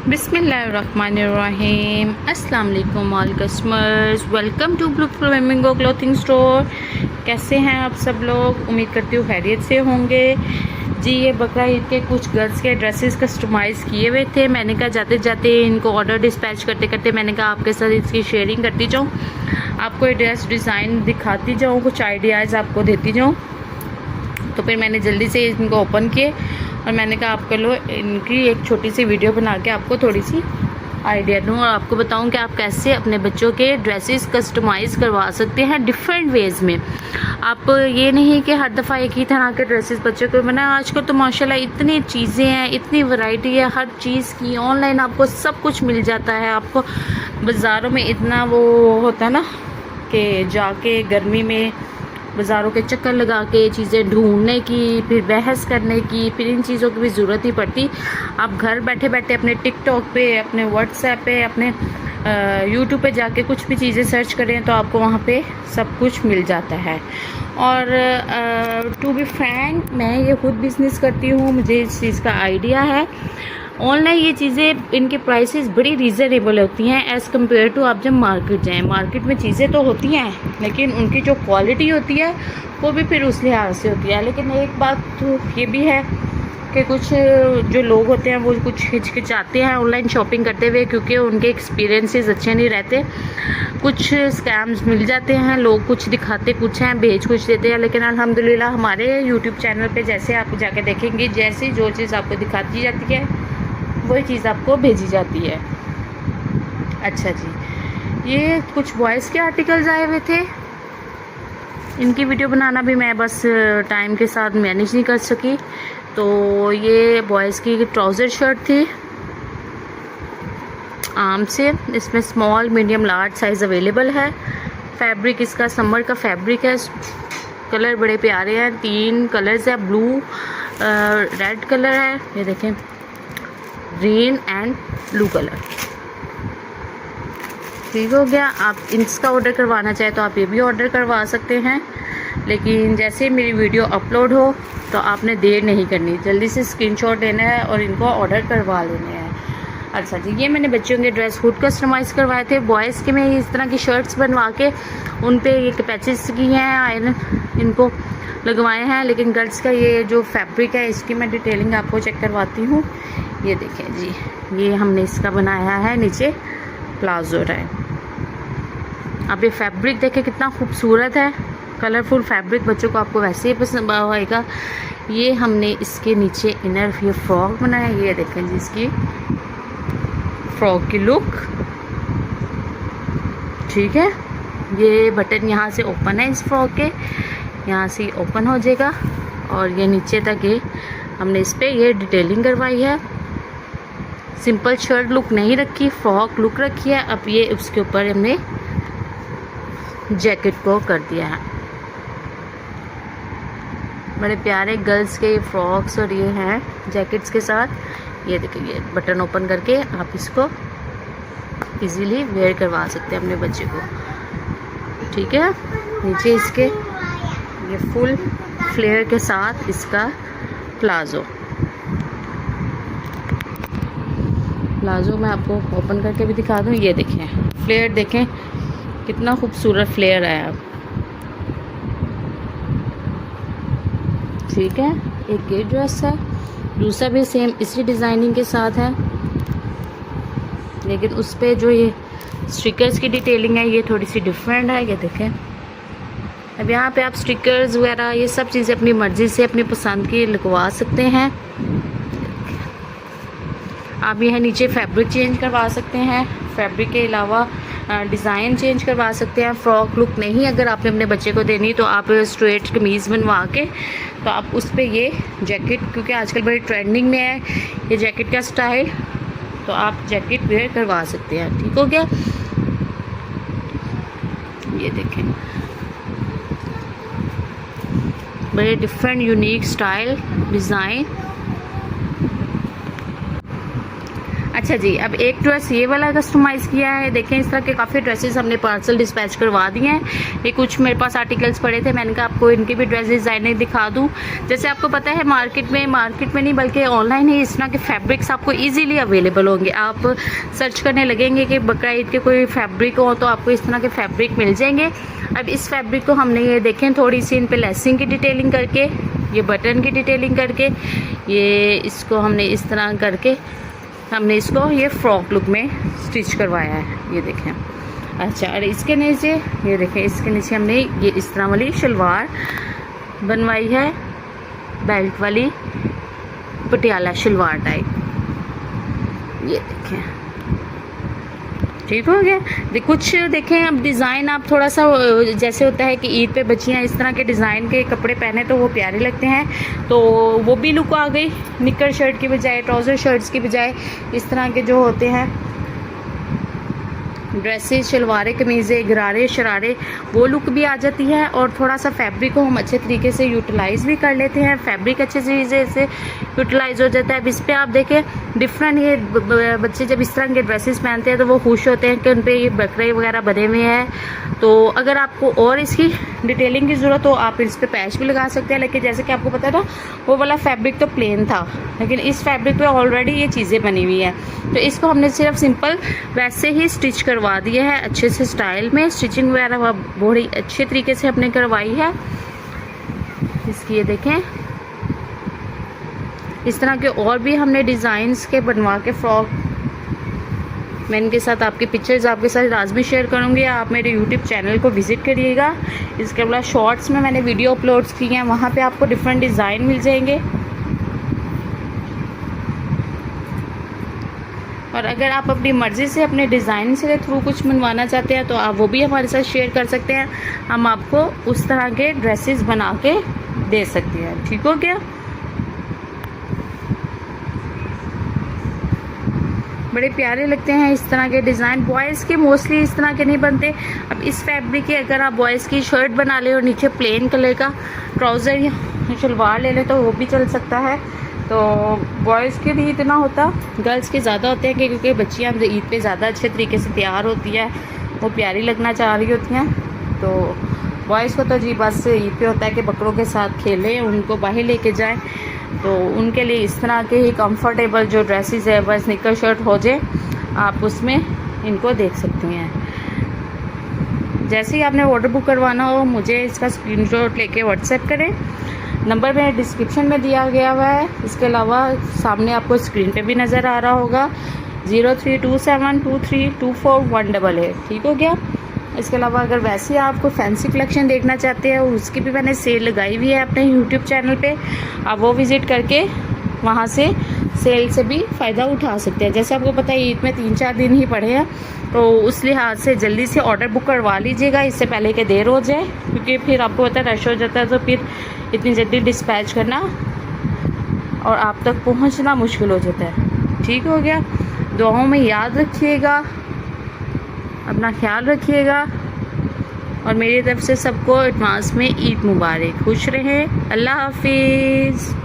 बिस्मिल्लाहिर्रहमानिर्रहीम। अस्सलाम वालेकुम all customers, welcome to blue flamingo clothing store. कैसे हैं आप सब लोग? उम्मीद करती हूँ खैरियत से होंगे जी। ये बकरा ईद के कुछ गर्ल्स के ड्रेसेस कस्टमाइज़ किए हुए थे। मैंने कहा जाते जाते इनको ऑर्डर डिस्पैच करते करते मैंने कहा आपके साथ इसकी शेयरिंग करती जाऊँ, आपको ये ड्रेस डिज़ाइन दिखाती जाऊँ, कुछ आइडियाज़ आपको देती जाऊँ। तो फिर मैंने जल्दी से इनको ओपन किए और मैंने कहा आप कर लो, इनकी एक छोटी सी वीडियो बना के आपको थोड़ी सी आइडिया दूँ और आपको बताऊं कि आप कैसे अपने बच्चों के ड्रेसेस कस्टमाइज़ करवा सकते हैं डिफरेंट वेज़ में। आप ये नहीं कि हर दफ़ा एक ही तरह के ड्रेसेस बच्चों को बना। आजकल तो माशाल्लाह इतनी चीज़ें हैं, इतनी वैरायटी है हर चीज़ की। ऑनलाइन आपको सब कुछ मिल जाता है। आपको बाज़ारों में इतना वो होता है ना कि जाके गर्मी में बाज़ारों के चक्कर लगा के चीज़ें ढूंढने की, फिर बहस करने की, फिर इन चीज़ों की भी ज़रूरत ही पड़ती। आप घर बैठे बैठे अपने टिकटॉक पे, अपने व्हाट्सएप पे, अपने यूट्यूब पे जाके कुछ भी चीज़ें सर्च करें तो आपको वहाँ पे सब कुछ मिल जाता है। और टू बी फ्रैंक, मैं ये खुद बिज़नेस करती हूँ, मुझे इस चीज़ का आइडिया है। ऑनलाइन ये चीज़ें, इनके प्राइसेस बड़ी रीज़नेबल होती हैं एज़ कम्पेयर टू आप जब मार्केट जाएं। मार्केट में चीज़ें तो होती हैं लेकिन उनकी जो क्वालिटी होती है वो भी फिर उस लिहाज से होती है। लेकिन एक बात तो ये भी है कि कुछ जो लोग होते हैं वो कुछ हिचकिचाते हैं ऑनलाइन शॉपिंग करते हुए, क्योंकि उनके एक्सपीरियंसेस अच्छे नहीं रहते। कुछ स्कैम्स मिल जाते हैं, लोग कुछ दिखाते कुछ हैं, भेज कुछ देते हैं। लेकिन अल्हम्दुलिल्लाह हमारे यूट्यूब चैनल पे जैसे आप जाके देखेंगे, जैसी जो चीज़ आपको दिखाती जाती है वही चीज़ आपको भेजी जाती है। अच्छा जी, ये कुछ बॉयज़ के आर्टिकल्स आए हुए थे। इनकी वीडियो बनाना भी मैं बस टाइम के साथ मैनेज नहीं कर सकी। तो ये बॉयज़ की ट्राउज़र शर्ट थी आर्म से। इसमें small, medium, large size available है। फैब्रिक इसका समर का फैब्रिक है। कलर बड़े प्यारे हैं, 3 कलर्स है, ब्लू, रेड कलर है, ये देखें, ग्रीन एंड ब्लू कलर। ठीक हो गया। आप इसका ऑर्डर करवाना चाहे तो आप ये भी ऑर्डर करवा सकते हैं। लेकिन जैसे मेरी वीडियो अपलोड हो तो आपने देर नहीं करनी, जल्दी से स्क्रीनशॉट लेना है और इनको ऑर्डर करवा लेने हैं। अच्छा जी, ये मैंने बच्चों के ड्रेस खुद कस्टमाइज़ करवाए थे। बॉयज़ के में इस तरह की शर्ट्स बनवा के उन पे ये पैचेस की हैं, आयरन इनको लगवाए हैं। लेकिन गर्ल्स का ये जो फैब्रिक है इसकी मैं डिटेलिंग आपको चेक करवाती हूँ। ये देखें जी, ये हमने इसका बनाया है, नीचे प्लाजो है। अब ये फैब्रिक देखें कितना खूबसूरत है, कलरफुल फैब्रिक, बच्चों को आपको वैसे ही पसंद आएगा। ये हमने इसके नीचे इनर ये फ्रॉक बनाया। ये देखें जी, इसकी फ्रॉक की लुक, ठीक है। ये बटन यहाँ से ओपन है, इस फ्रॉक के यहाँ से ओपन हो जाएगा और ये नीचे तक ये हमने इस पर ये डिटेलिंग करवाई है। सिंपल शर्ट लुक नहीं रखी, फ्रॉक लुक रखी है। अब ये उसके ऊपर हमने जैकेट को कर दिया है। बड़े प्यारे गर्ल्स के फ्रॉक्स और ये हैं जैकेट्स के साथ। ये देखिए, ये बटन ओपन करके आप इसको इजीली वेयर करवा सकते हैं अपने बच्चे को, ठीक है। नीचे इसके ये फुल फ्लेयर के साथ इसका प्लाजो मैं आपको ओपन करके भी दिखा दूँ। ये देखें फ्लेयर, देखें कितना खूबसूरत फ्लेयर है। अब ठीक है, एक ये ड्रेस है, दूसरा भी सेम इसी डिज़ाइनिंग के साथ है, लेकिन उस पर जो ये स्टिकर्स की डिटेलिंग है ये थोड़ी सी डिफरेंट है। ये देखें, अब यहाँ पे आप स्टिकर्स वगैरह ये सब चीज़ें अपनी मर्ज़ी से अपनी पसंद की लगवा सकते हैं। आप यह नीचे फैब्रिक चेंज करवा सकते हैं, फैब्रिक के अलावा डिज़ाइन चेंज करवा सकते हैं। फ्रॉक लुक नहीं अगर आपने अपने बच्चे को देनी तो आप स्ट्रेट कमीज़ बनवा के तो आप उस पर ये जैकेट, क्योंकि आजकल बड़ी ट्रेंडिंग में है ये जैकेट का स्टाइल, तो आप जैकेट वेयर करवा सकते हैं। ठीक हो गया। ये देखें, बड़े डिफरेंट यूनिक स्टाइल डिज़ाइन। अच्छा जी, अब एक ड्रेस ये वाला कस्टमाइज़ किया है। देखें इस तरह के काफ़ी ड्रेसेस हमने पार्सल डिस्पैच करवा दिए हैं। ये कुछ मेरे पास आर्टिकल्स पड़े थे, मैंने कहा आपको इनकी भी ड्रेस डिज़ाइनिंग दिखा दूँ। जैसे आपको पता है मार्केट में नहीं बल्कि ऑनलाइन ही इस तरह के फैब्रिक्स आपको ईजिली अवेलेबल होंगे। आप सर्च करने लगेंगे कि बकरा ईद के कोई फैब्रिक हो तो आपको इस तरह के फैब्रिक मिल जाएंगे। अब इस फैब्रिक को हमने ये देखें थोड़ी सी इन पे लेसिंग की डिटेलिंग करके, ये बटन की डिटेलिंग करके, ये इसको हमने इस तरह करके हमने इसको ये फ्रॉक लुक में स्टिच करवाया है। ये देखें। अच्छा, और इसके नीचे ये देखें, इसके नीचे हमने ये इस तरह वाली शलवार बनवाई है, बेल्ट वाली पटियाला शलवार टाइप। ये देखें, ठीक हो गया। कुछ देखें अब डिज़ाइन आप थोड़ा सा जैसे होता है कि ईद पे बच्चियां इस तरह के डिज़ाइन के कपड़े पहने तो वो प्यारे लगते हैं, तो वो भी लुक आ गई। निकर शर्ट की बजाय, ट्राउज़र शर्ट्स की बजाय इस तरह के जो होते हैं ड्रेसेस, शलवारें, कमीज़ें, गरारे, शरारे, वो लुक भी आ जाती है। और थोड़ा सा फैब्रिक को हम अच्छे तरीके से यूटिलाइज़ भी कर लेते हैं। फैब्रिक अच्छे तरीके से यूटिलाइज़ हो जाता है। अब इस पर आप देखें डिफरेंट, ये बच्चे जब इस तरह के ड्रेसेस पहनते हैं तो वो खुश होते हैं कि उन पर ये बकरे वगैरह बने हुए हैं। तो अगर आपको और इसकी डिटेलिंग की ज़रूरत हो आप इस पर पैच भी लगा सकते हैं। लेकिन जैसे कि आपको पता है ना, वो वाला फैब्रिक तो प्लेन था, लेकिन इस फैब्रिक पे ऑलरेडी ये चीज़ें बनी हुई हैं, तो इसको हमने सिर्फ सिंपल वैसे ही स्टिच करवा दिया है अच्छे से स्टाइल में। स्टिचिंग वगैरह बड़ी अच्छे तरीके से हमने करवाई है इसकी। ये देखें इस तरह के और भी हमने डिज़ाइंस के बनवा के फ्रॉक, मैं इनके साथ आपकी पिक्चर्स आपके साथ लाजमी शेयर करूँगी। आप मेरे यूट्यूब चैनल को विज़िट करिएगा। इसके बाद शॉर्ट्स में मैंने वीडियो अपलोड्स की हैं, वहाँ पे आपको डिफरेंट डिज़ाइन मिल जाएंगे। और अगर आप अपनी मर्ज़ी से अपने डिज़ाइन के थ्रू कुछ बनवाना चाहते हैं तो आप वो भी हमारे साथ शेयर कर सकते हैं। हम आपको उस तरह के ड्रेसेस बना के दे सकते हैं। ठीक हो गया। बड़े प्यारे लगते हैं इस तरह के डिज़ाइन। बॉयज़ के मोस्टली इस तरह के नहीं बनते। अब इस फैब्रिक के अगर आप बॉयज़ की शर्ट बना लें और नीचे प्लेन कलर का ट्राउज़र या शलवार ले लें तो वो भी चल सकता है। तो बॉयज़ के नहीं इतना होता, गर्ल्स के ज़्यादा होते हैं क्योंकि बच्चियाँ ईद पे ज़्यादा अच्छे तरीके से तैयार होती है, वो प्यारी लगना चाह रही होती हैं। तो बॉयज़ को तो जी बस ईद पे होता है कि बकरों के साथ खेलें, उनको बाहर लेके जाएं। तो उनके लिए इस तरह के ही कंफर्टेबल जो ड्रेसेस है, बस निकर शर्ट हो जाए, आप उसमें इनको देख सकते हैं। जैसे ही आपने ऑर्डर बुक करवाना हो मुझे इसका स्क्रीनशॉट लेके व्हाट्सएप करें। नंबर मेरे डिस्क्रिप्शन में दिया गया हुआ है। इसके अलावा सामने आपको स्क्रीन पे भी नज़र आ रहा होगा 0327232418। ठीक हो गया। इसके अलावा अगर वैसे आपको फैंसी कलेक्शन देखना चाहते हैं, उसकी भी मैंने सेल लगाई हुई है अपने यूट्यूब चैनल पे, आप वो विज़िट करके वहाँ से सेल से भी फ़ायदा उठा सकते हैं। जैसे आपको पता है ईद में 3-4 दिन ही पड़े हैं, तो उस लिहाज से जल्दी से ऑर्डर बुक करवा लीजिएगा इससे पहले कि देर हो जाए, क्योंकि फिर आपको पता है रश हो जाता है, तो फिर इतनी जल्दी डिस्पैच करना और आप तक पहुँचना मुश्किल हो जाता है। ठीक हो गया। दुआओं में याद रखिएगा, अपना ख्याल रखिएगा और मेरी तरफ से सबको एडवांस में ईद मुबारक। खुश रहें। अल्लाह हाफिज़।